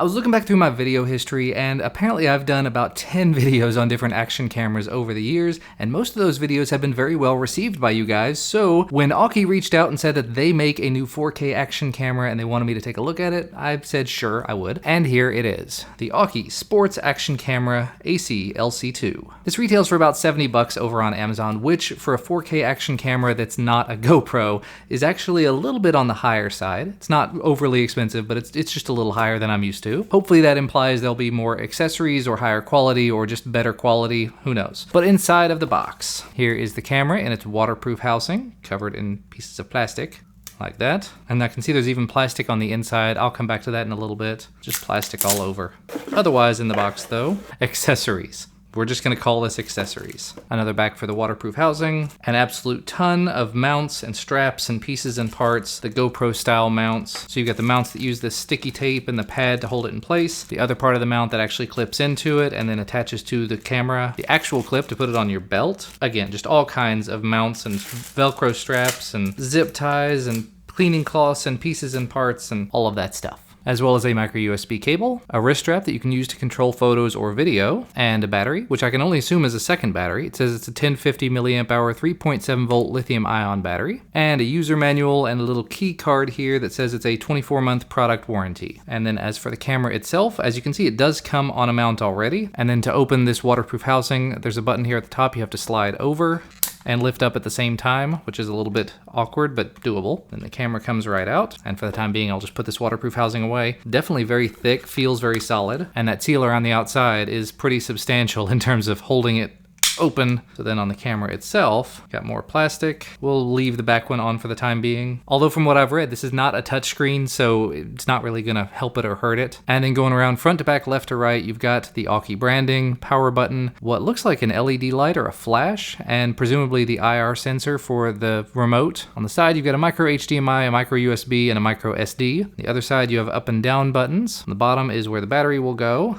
I was looking back through my video history, and apparently I've done about 10 videos on different action cameras over the years, and most of those videos have been very well received by you guys. So when Aukey reached out and said that they make a new 4K action camera and they wanted me to take a look at it, I said sure, I would. And here it is. The Aukey Sports Action Camera AC LC2. This retails for about 70 bucks over on Amazon, which for a 4K action camera that's not a GoPro is actually a little bit on the higher side. It's not overly expensive, but it's just a little higher than I'm used to. Hopefully that implies there'll be more accessories or higher quality or just better quality, who knows. But inside of the box, here is the camera in its waterproof housing, covered in pieces of plastic. Like that. And I can see there's even plastic on the inside. I'll come back to that in a little bit. Just plastic all over. Otherwise in the box though, accessories. We're just gonna call this accessories. Another back for the waterproof housing. An absolute ton of mounts and straps and pieces and parts, the GoPro style mounts. So you've got the mounts that use this sticky tape and the pad to hold it in place. The other part of the mount that actually clips into it and then attaches to the camera. The actual clip to put it on your belt. Again, just all kinds of mounts and Velcro straps and zip ties and cleaning cloths and pieces and parts and all of that stuff. As well as a micro USB cable, a wrist strap that you can use to control photos or video, and a battery, which I can only assume is a second battery. It says it's a 1050 milliamp hour, 3.7 volt lithium ion battery, and a user manual and a little key card here that says it's a 24-month product warranty. And then as for the camera itself, as you can see, it does come on a mount already. And then to open this waterproof housing, there's a button here at the top you have to slide over and lift up at the same time, which is a little bit awkward, but doable. Then the camera comes right out. And for the time being, I'll just put this waterproof housing away. Definitely very thick, feels very solid. And that sealer on the outside is pretty substantial in terms of holding it open. So then on the camera itself, got more plastic. We'll leave the back one on for the time being. Although from what I've read, this is not a touchscreen, so it's not really gonna help it or hurt it. And then going around front to back, left to right, you've got the Aukey branding, power button, what looks like an LED light or a flash, and presumably the IR sensor for the remote. On the side, you've got a micro HDMI, a micro USB, and a micro SD. The other side, you have up and down buttons. On the bottom is where the battery will go,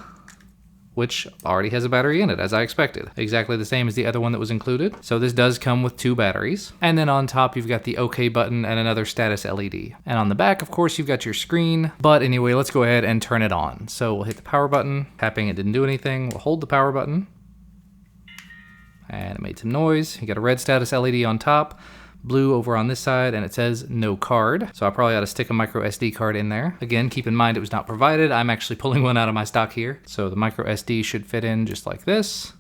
which already has a battery in it, as I expected. Exactly the same as the other one that was included. So this does come with 2 batteries. And then on top, you've got the OK button and another status LED. And on the back, of course, you've got your screen. But anyway, let's go ahead and turn it on. So we'll hit the power button. Tapping it didn't do anything. We'll hold the power button. And it made some noise. You got a red status LED on top, blue over on this side, and it says no card. So I probably ought to stick a micro SD card in there. Again, keep in mind it was not provided. I'm actually pulling one out of my stock here. So the micro SD should fit in just like this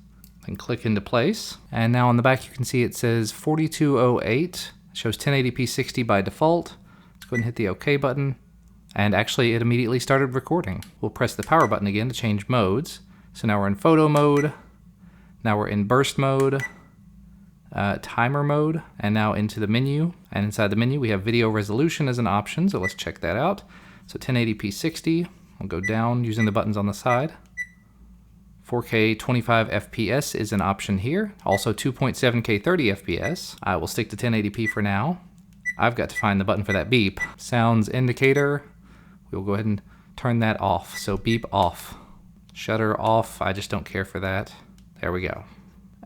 and click into place. And now on the back, you can see it says 4208. It shows 1080p 60 by default. Let's go ahead and hit the OK button. And actually it immediately started recording. We'll press the power button again to change modes. So now we're in photo mode. Now we're in burst mode. Timer mode, and now into the menu. And inside the menu we have video resolution as an option, so let's check that out. So 1080p 60, I'll go down using the buttons on the side. 4K 25 FPS is an option here. Also 2.7K 30 FPS. I will stick to 1080p for now. I've got to find the button for that beep. Sounds indicator. We'll go ahead and turn that off. So beep off. Shutter off. I just don't care for that. There we go.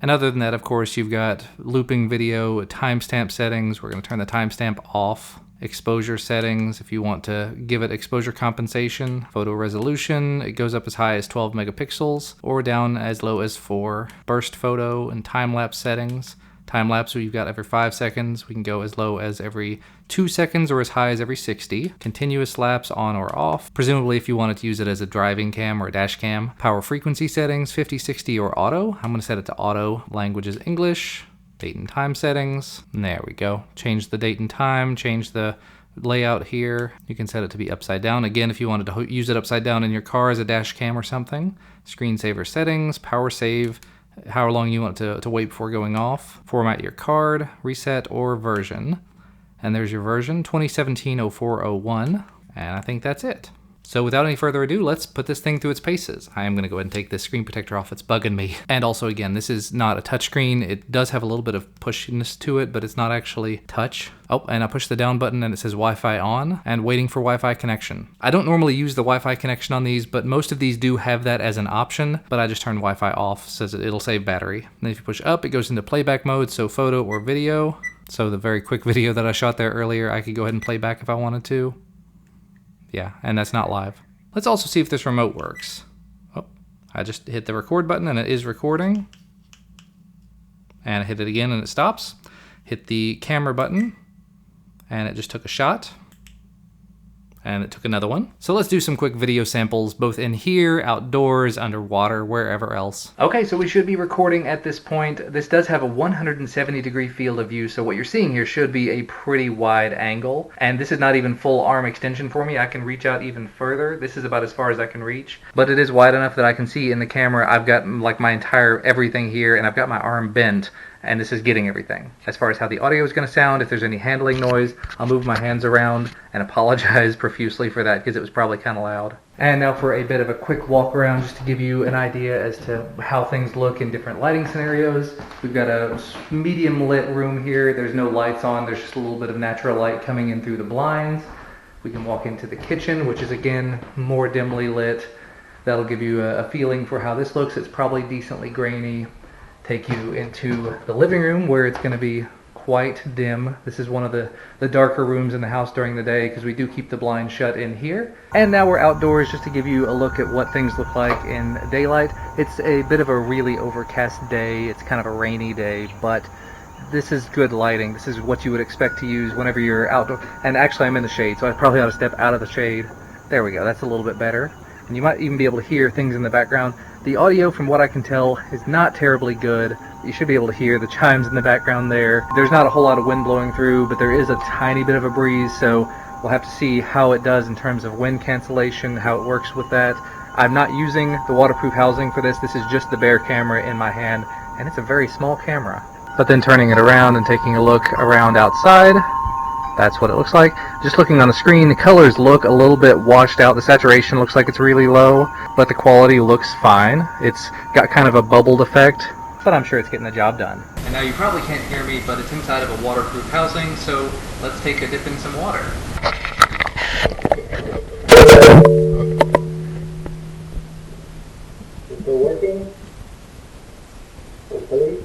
And other than that, of course, you've got looping video, timestamp settings. We're going to turn the timestamp off. Exposure settings, if you want to give it exposure compensation. Photo resolution, it goes up as high as 12 megapixels or down as low as 4. Burst photo and time-lapse settings. Time-lapse, so you've got every 5 seconds. We can go as low as every 2 seconds or as high as every 60. Continuous lapse on or off. Presumably if you wanted to use it as a driving cam or a dash cam. Power frequency settings, 50, 60, or auto. I'm going to set it to auto. Language is English. Date and time settings. And there we go. Change the date and time. Change the layout here. You can set it to be upside down. Again, if you wanted to use it upside down in your car as a dash cam or something. Screensaver settings. Power save. How long you want to wait before going off. Format your card, reset, or version. And there's your version, 2017-0401. And I think that's it. So without any further ado, let's put this thing through its paces. I am going to go ahead and take this screen protector off. It's bugging me. And also, again, this is not a touchscreen. It does have a little bit of pushiness to it, but it's not actually touch. Oh, and I push the down button and it says Wi-Fi on and waiting for Wi-Fi connection. I don't normally use the Wi-Fi connection on these, but most of these do have that as an option, but I just turned Wi-Fi off, says it'll save battery. And then if you push up, it goes into playback mode, so photo or video. So the very quick video that I shot there earlier, I could go ahead and play back if I wanted to. Yeah, and that's not live. Let's also see if this remote works. Oh, I just hit the record button and it is recording. And I hit it again and it stops. Hit the camera button and it just took a shot. And it took another one. So let's do some quick video samples, both in here, outdoors, underwater, wherever else. Okay, so we should be recording at this point. This does have a 170-degree field of view, so what you're seeing here should be a pretty wide angle. And this is not even full arm extension for me. I can reach out even further. This is about as far as I can reach. But it is wide enough that I can see in the camera I've got like my entire everything here, and I've got my arm bent. And this is getting everything. As far as how the audio is going to sound, if there's any handling noise, I'll move my hands around and apologize profusely for that because it was probably kind of loud. And now for a bit of a quick walk around just to give you an idea as to how things look in different lighting scenarios. We've got a medium lit room here. There's no lights on. There's just a little bit of natural light coming in through the blinds. We can walk into the kitchen, which is again more dimly lit. That'll give you a feeling for how this looks. It's probably decently grainy. Take you into the living room where it's going to be quite dim. This is one of the darker rooms in the house during the day because we do keep the blinds shut in here. And now we're outdoors just to give you a look at what things look like in daylight. It's a bit of a really overcast day. It's kind of a rainy day, but this is good lighting. This is what you would expect to use whenever you're outdoor. And actually I'm in the shade, so I probably ought to step out of the shade. There we go, that's a little bit better. And you might even be able to hear things in the background. The audio, from what I can tell, is not terribly good. You should be able to hear the chimes in the background there. There's not a whole lot of wind blowing through, but there is a tiny bit of a breeze, so we'll have to see how it does in terms of wind cancellation, how it works with that. I'm not using the waterproof housing for this. This is just the bare camera in my hand, and it's a very small camera. But then turning it around and taking a look around outside, that's what it looks like. Just looking on the screen, the colors look a little bit washed out. The saturation looks like it's really low, but the quality looks fine. It's got kind of a bubbled effect, but I'm sure it's getting the job done. And now you probably can't hear me, but it's inside of a waterproof housing, so let's take a dip in some water. Still working? Hopefully.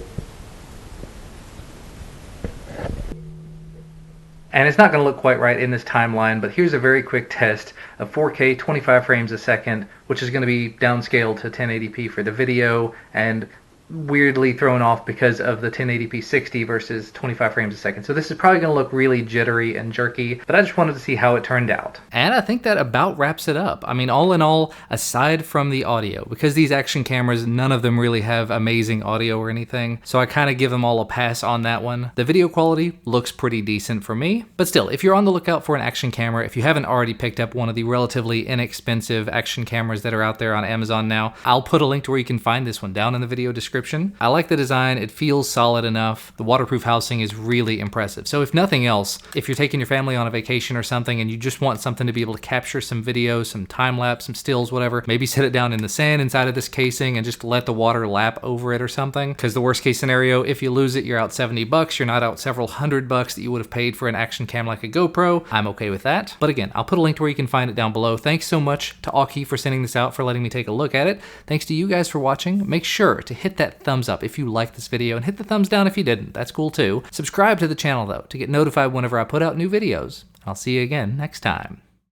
And it's not going to look quite right in this timeline, but here's a very quick test of 4K 25 frames a second, which is going to be downscaled to 1080p for the video, and weirdly thrown off because of the 1080p 60 versus 25 frames a second. So this is probably going to look really jittery and jerky, but I just wanted to see how it turned out. And I think that about wraps it up. I mean, all in all, aside from the audio, because these action cameras, none of them really have amazing audio or anything, so I kind of give them all a pass on that one. The video quality looks pretty decent for me, but still, if you're on the lookout for an action camera, if you haven't already picked up one of the relatively inexpensive action cameras that are out there on Amazon now, I'll put a link to where you can find this one down in the video description. I like the design, it feels solid enough. The waterproof housing is really impressive. So if nothing else, if you're taking your family on a vacation or something and you just want something to be able to capture some video, some time lapse, some stills, whatever, maybe set it down in the sand inside of this casing and just let the water lap over it or something. Because the worst case scenario, if you lose it, you're out $70. You're not out several $100 that you would have paid for an action cam like a GoPro. I'm okay with that. But again, I'll put a link to where you can find it down below. Thanks so much to Aukey for sending this out, for letting me take a look at it. Thanks to you guys for watching. Make sure to hit that thumbs up if you liked this video, and hit the thumbs down if you didn't. That's cool too. Subscribe to the channel though to get notified whenever I put out new videos. I'll see you again next time.